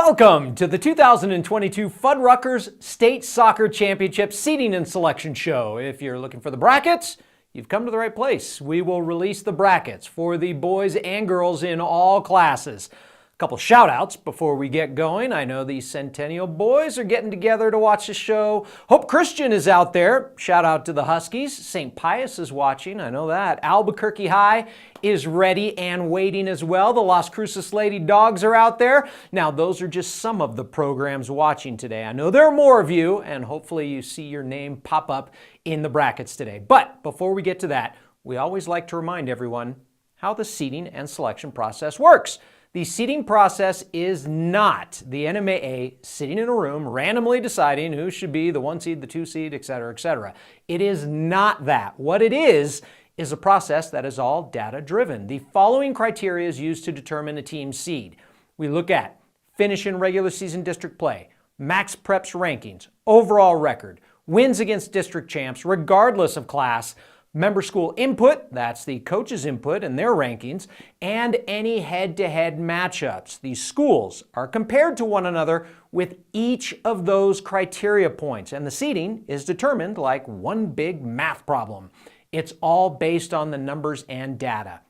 Welcome to the 2022 Fuddruckers State Soccer Championship Seeding and Selection Show. If you're looking for the brackets, you've come to the right place. We will release the brackets for the boys and girls in all classes. A couple shout outs before we get going. I know the Centennial boys are getting together to watch the show. Hope Christian is out there. Shout out to the Huskies. St. Pius is watching. I know that. Albuquerque High is ready and waiting as well. The Las Cruces Lady Dogs are out there. Now, those are just some of the programs watching today. I know there are more of you, and hopefully you see your name pop up in the brackets today. But before we get to that, we always like to remind everyone how the seeding and selection process works. The seeding process is not the NMAA sitting in a room randomly deciding who should be the 1 seed, the 2 seed, etc., etc. It is not that. What it is a process that is all data-driven. The following criteria is used to determine a team's seed. We look at finish in regular season district play, max preps rankings, overall record, wins against district champs regardless of class, member school input, that's the coach's input and their rankings, and any head-to-head matchups. These schools are compared to one another with each of those criteria points, and the seeding is determined like one big math problem. It's all based on the numbers and data.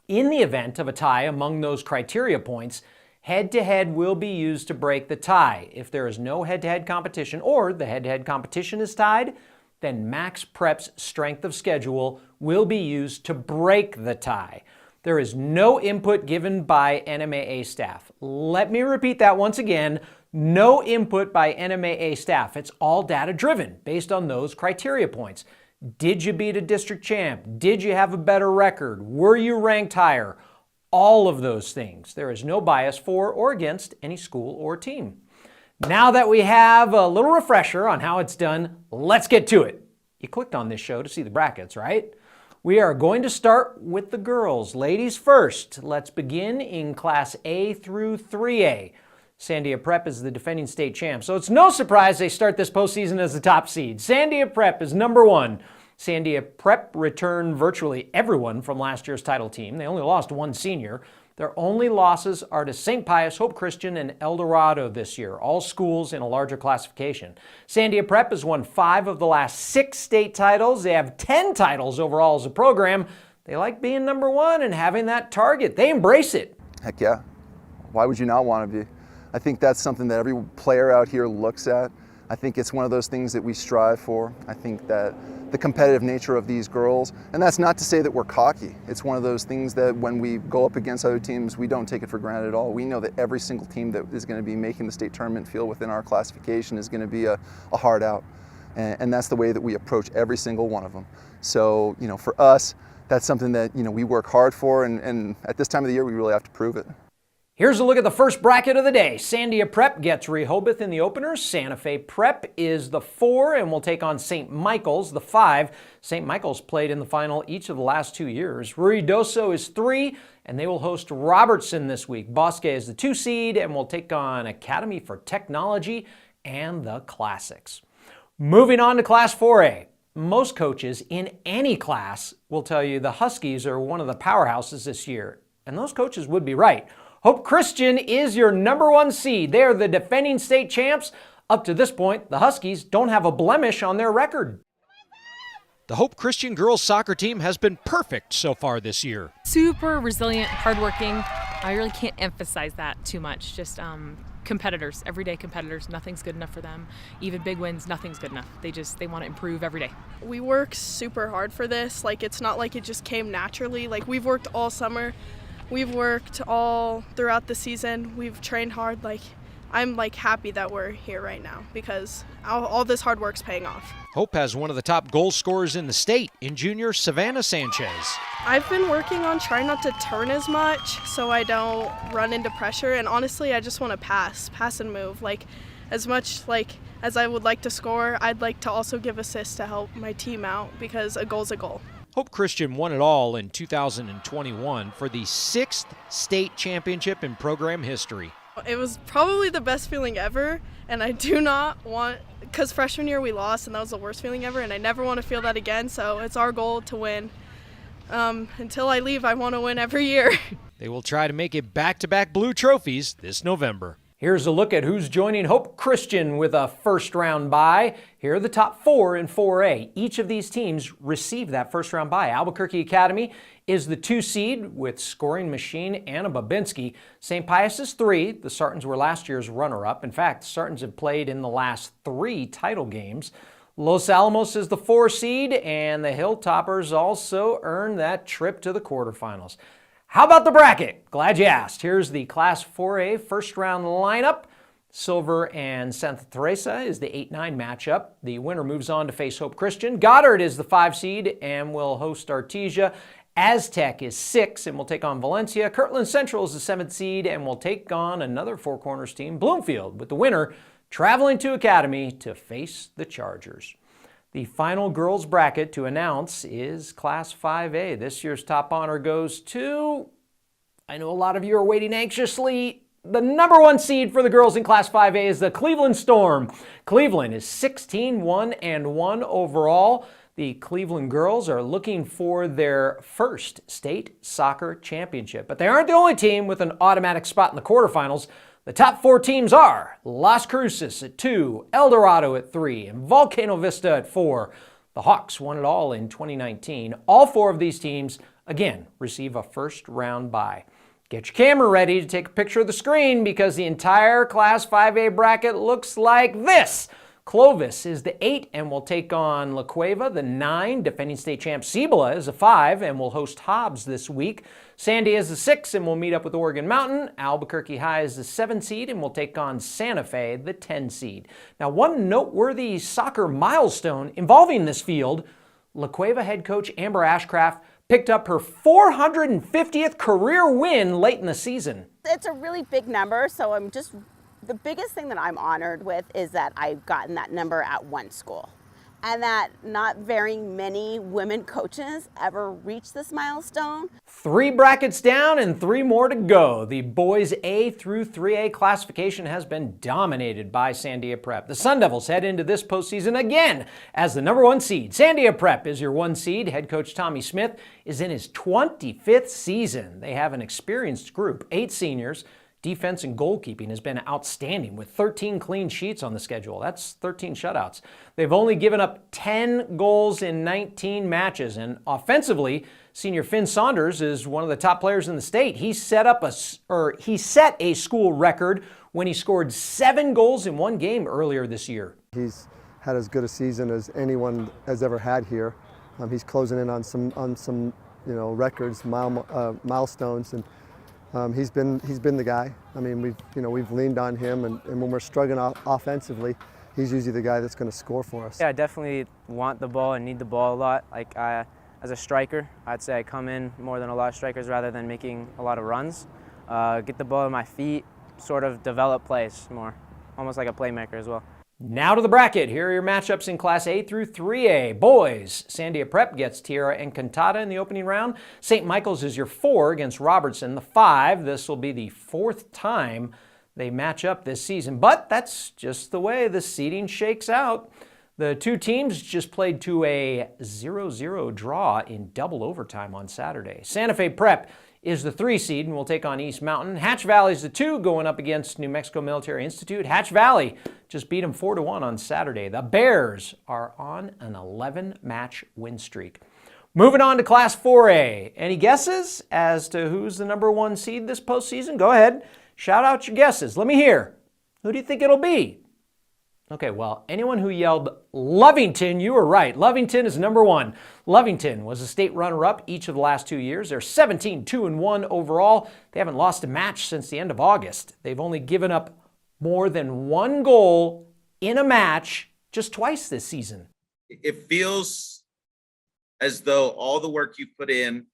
In the event of a tie among those criteria points, head-to-head will be used to break the tie. If there is no head-to-head competition or the head-to-head competition is tied, then Max Prep's strength of schedule will be used to break the tie. There is no input given by NMAA staff. Let me repeat that once again. No input by NMAA staff. It's all data-driven based on those criteria points. Did you beat a district champ? Did you have a better record? Were you ranked higher? All of those things. There is no bias for or against any school or team. Now that we have a little refresher on how it's done, let's get to it. You clicked on this show to see the brackets, right? We are going to start with the girls. Ladies first. Let's begin in Class A through 3A. Sandia Prep is the defending state champ, so it's no surprise they start this postseason as the top seed. Sandia Prep is number one. Sandia Prep returned virtually everyone from last year's title team. They only lost one senior. Their only losses are to St. Pius, Hope Christian, and El Dorado this year, all schools in a larger classification. Sandia Prep has won 5 of the last 6 state titles. They have 10 titles overall as a program. They like being number one and having that target. They embrace it. Heck yeah. Why would you not want to be? I think that's something that every player out here looks at. I think it's one of those things that we strive for. I think that the competitive nature of these girls, and that's not to say that we're cocky. It's one of those things that when we go up against other teams, we don't take it for granted at all. We know that every single team that is going to be making the state tournament field within our classification is going to be a hard out. And that's the way that we approach every single one of them. So, for us, that's something that, we work hard for, and at this time of the year, we really have to prove it. Here's a look at the first bracket of the day. Sandia Prep gets Rehoboth in the openers. Santa Fe Prep is the 4 and will take on St. Michael's, the 5. St. Michael's played in the final each of the last 2 years. Ruidoso is 3, and they will host Robertson this week. Bosque is the 2 seed and will take on Academy for Technology and the Classics. Moving on to Class 4A. Most coaches in any class will tell you the Huskies are one of the powerhouses this year, and those coaches would be right. Hope Christian is your number 1 seed. They are the defending state champs. Up to this point, the Huskies don't have a blemish on their record. The Hope Christian girls soccer team has been perfect so far this year. Super resilient, hardworking. I really can't emphasize that too much. Just competitors, everyday competitors. Nothing's good enough for them. Even big wins, nothing's good enough. They want to improve every day. We work super hard for this. It's not like it just came naturally. We've worked all summer. We've worked all throughout the season. We've trained hard. I'm happy that we're here right now because all this hard work's paying off. Hope has one of the top goal scorers in the state in junior Savannah Sanchez. I've been working on trying not to turn as much so I don't run into pressure, and honestly I just want to pass and move. As much as I would like to score, I'd like to also give assists to help my team out because a goal's a goal. Hope Christian won it all in 2021 for the 6th state championship in program history. It was probably the best feeling ever, and I do not want, because freshman year we lost and that was the worst feeling ever, and I never want to feel that again, so it's our goal to win. Until I leave, I want to win every year. They will try to make it back-to-back blue trophies this November. Here's a look at who's joining Hope Christian with a first-round bye. Here are the top 4 in 4A. Each of these teams received that first-round bye. Albuquerque Academy is the 2 seed with scoring machine Anna Babinski. St. Pius is 3. The Sartans were last year's runner-up. In fact, the Sartans have played in the last 3 title games. Los Alamos is the 4 seed, and the Hilltoppers also earned that trip to the quarterfinals. How about the bracket? Glad you asked. Here's the Class 4A first-round lineup. Silver and Santa Teresa is the 8-9 matchup. The winner moves on to face Hope Christian. Goddard is the 5 seed and will host Artesia. Aztec is 6 and will take on Valencia. Kirtland Central is the 7th seed and will take on another Four Corners team, Bloomfield, with the winner traveling to Academy to face the Chargers. The final girls bracket to announce is Class 5A. This year's top honor goes to, I know a lot of you are waiting anxiously, the number 1 seed for the girls in Class 5A is the Cleveland Storm. Cleveland is 16-1-1 overall. The Cleveland girls are looking for their first state soccer championship. But they aren't the only team with an automatic spot in the quarterfinals. The top 4 teams are Las Cruces at 2, El Dorado at 3, and Volcano Vista at 4. The Hawks won it all in 2019. All 4 of these teams, again, receive a first-round bye. Get your camera ready to take a picture of the screen because the entire Class 5A bracket looks like this. Clovis is the 8 and will take on La Cueva. The 9, defending state champ Cibola, is a 5 and will host Hobbs this week. Sandy is the 6 and will meet up with Oregon Mountain. Albuquerque High is the 7 seed and will take on Santa Fe, the 10 seed. Now, one noteworthy soccer milestone involving this field, La Cueva head coach Amber Ashcraft picked up her 450th career win late in the season. It's a really big number, so the biggest thing that I'm honored with is that I've gotten that number at one school, and that not very many women coaches ever reach this milestone. 3 brackets down and 3 more to go. The boys A through 3A classification has been dominated by Sandia Prep. The Sun Devils head into this postseason again as the number 1 seed. Sandia Prep is your 1 seed. Head coach Tommy Smith is in his 25th season. They have an experienced group, 8 seniors. Defense and goalkeeping has been outstanding with 13 clean sheets on the schedule. That's 13 shutouts. They've only given up 10 goals in 19 matches. And offensively, senior Finn Saunders is one of the top players in the state. He set a school record when he scored 7 goals in 1 game earlier this year. He's had as good a season as anyone has ever had here. He's closing in on some records, milestones, and he's been the guy. I mean, we've leaned on him, and when we're struggling offensively, he's usually the guy that's going to score for us. Yeah, I definitely want the ball and need the ball a lot. Like as a striker, I'd say I come in more than a lot of strikers rather than making a lot of runs. Get the ball in my feet, sort of develop plays more, almost like a playmaker as well. Now to the bracket. Here are your matchups in Class A through 3A. Boys, Sandia Prep gets Tierra Encantada in the opening round. St. Michael's is your 4 against Robertson, the 5. This will be the 4th time they match up this season, but that's just the way the seeding shakes out. The 2 teams just played to a 0-0 draw in double overtime on Saturday. Santa Fe Prep is the 3 seed and will take on East Mountain. Hatch Valley is the 2 going up against New Mexico Military Institute. Hatch Valley just beat them 4-1 on Saturday. The Bears are on an 11-match win streak. Moving on to Class 4A. Any guesses as to who's the number 1 seed this postseason? Go ahead. Shout out your guesses. Let me hear. Who do you think it'll be? Okay, well, anyone who yelled Lovington, you were right. Lovington is number 1. Lovington was a state runner-up each of the last 2 years. They're 17-2-1 overall. They haven't lost a match since the end of August. They've only given up more than 1 goal in a match just twice this season. It feels as though all the work you put in,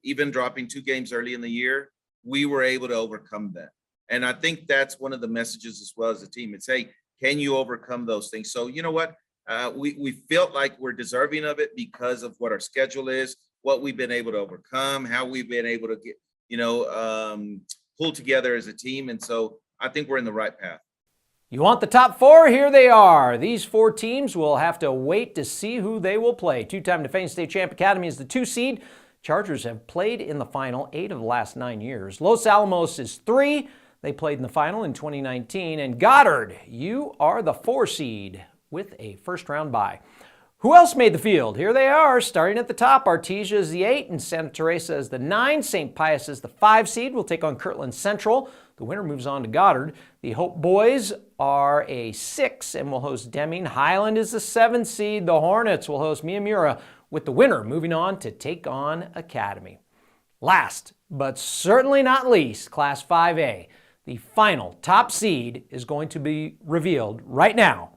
even dropping 2 games early in the year, we were able to overcome that. And I think that's one of the messages as well as a team. It's, hey, can you overcome those things? So you know what? We felt like we're deserving of it because of what our schedule is, what we've been able to overcome, how we've been able to get, pull together as a team. And so I think we're in the right path. You want the top 4? Here they are. These 4 teams will have to wait to see who they will play. 2-time defending state champ Academy is the 2 seed. Chargers have played in the final 8 of the last 9 years. Los Alamos is 3. They played in the final in 2019. And Goddard, you are the 4 seed with a first-round bye. Who else made the field? Here they are, starting at the top. Artesia is the 8 and Santa Teresa is the 9. St. Pius is the 5 seed. We'll take on Kirtland Central. The winner moves on to Goddard. The Hope Boys are a 6 and will host Deming. Highland is the 7 seed. The Hornets will host Miyamura, with the winner moving on to take on Academy. Last, but certainly not least, Class 5A. The final top seed is going to be revealed right now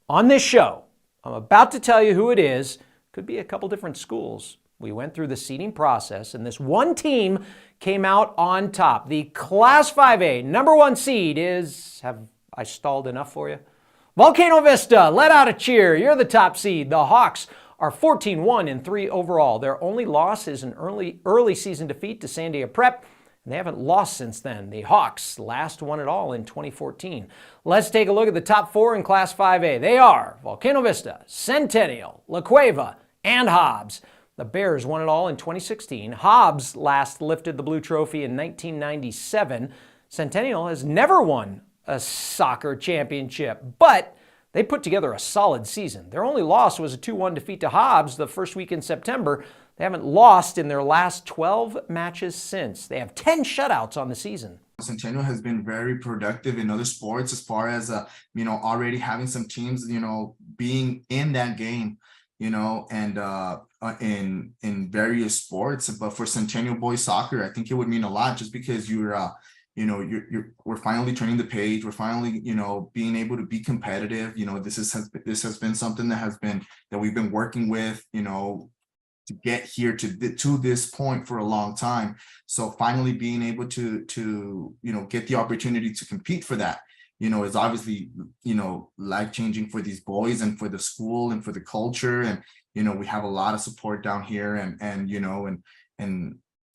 on this show. I'm about to tell you who it is. Could be a couple different schools. We went through the seeding process, and this one team came out on top. The Class 5A number 1 seed is, have I stalled enough for you? Volcano Vista, let out a cheer. You're the top seed. The Hawks are 14-1-3 overall. Their only loss is an early season defeat to Sandia Prep, and they haven't lost since then. The Hawks last won it all in 2014. Let's take a look at the top 4 in Class 5A. They are Volcano Vista, Centennial, La Cueva, and Hobbs. The Bears won it all in 2016. Hobbs last lifted the blue trophy in 1997. Centennial has never won a soccer championship, but they put together a solid season. Their only loss was a 2-1 defeat to Hobbs the first week in September. They haven't lost in their last 12 matches since. They have 10 shutouts on the season. Centennial has been very productive in other sports as far as, already having some teams, being in that game, and in various sports. But for Centennial boys soccer, I think it would mean a lot just because we're finally turning the page. We're finally, being able to be competitive. This has been something that we've been working with, to get here to this point for a long time. So finally being able to get the opportunity to compete for that, is obviously, life-changing for these boys and for the school and for the culture. And, we have a lot of support down here and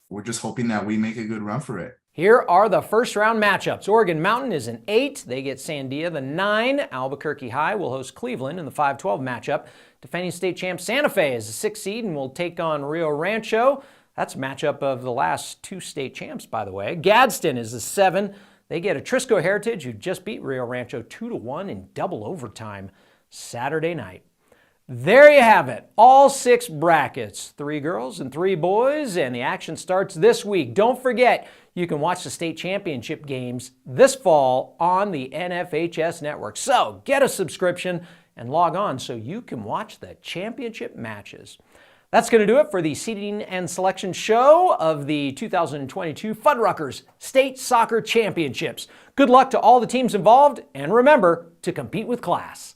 we're just hoping that we make a good run for it. Here are the first round matchups. Oregon Mountain is an 8. They get Sandia. The 9, Albuquerque High, will host Cleveland in the 5-12 matchup. Defending state champ Santa Fe is a 6 seed and will take on Rio Rancho. That's a matchup of the last 2 state champs, by the way. Gadsden is a 7. They get Atrisco Heritage, who just beat Rio Rancho 2-1 in double overtime Saturday night. There you have it, all 6 brackets, 3 girls and 3 boys, and the action starts this week. Don't forget, you can watch the state championship games this fall on the NFHS network. So get a subscription and log on so you can watch the championship matches. That's going to do it for the seeding and selection show of the 2022 Fuddruckers State Soccer Championships. Good luck to all the teams involved, and remember to compete with class.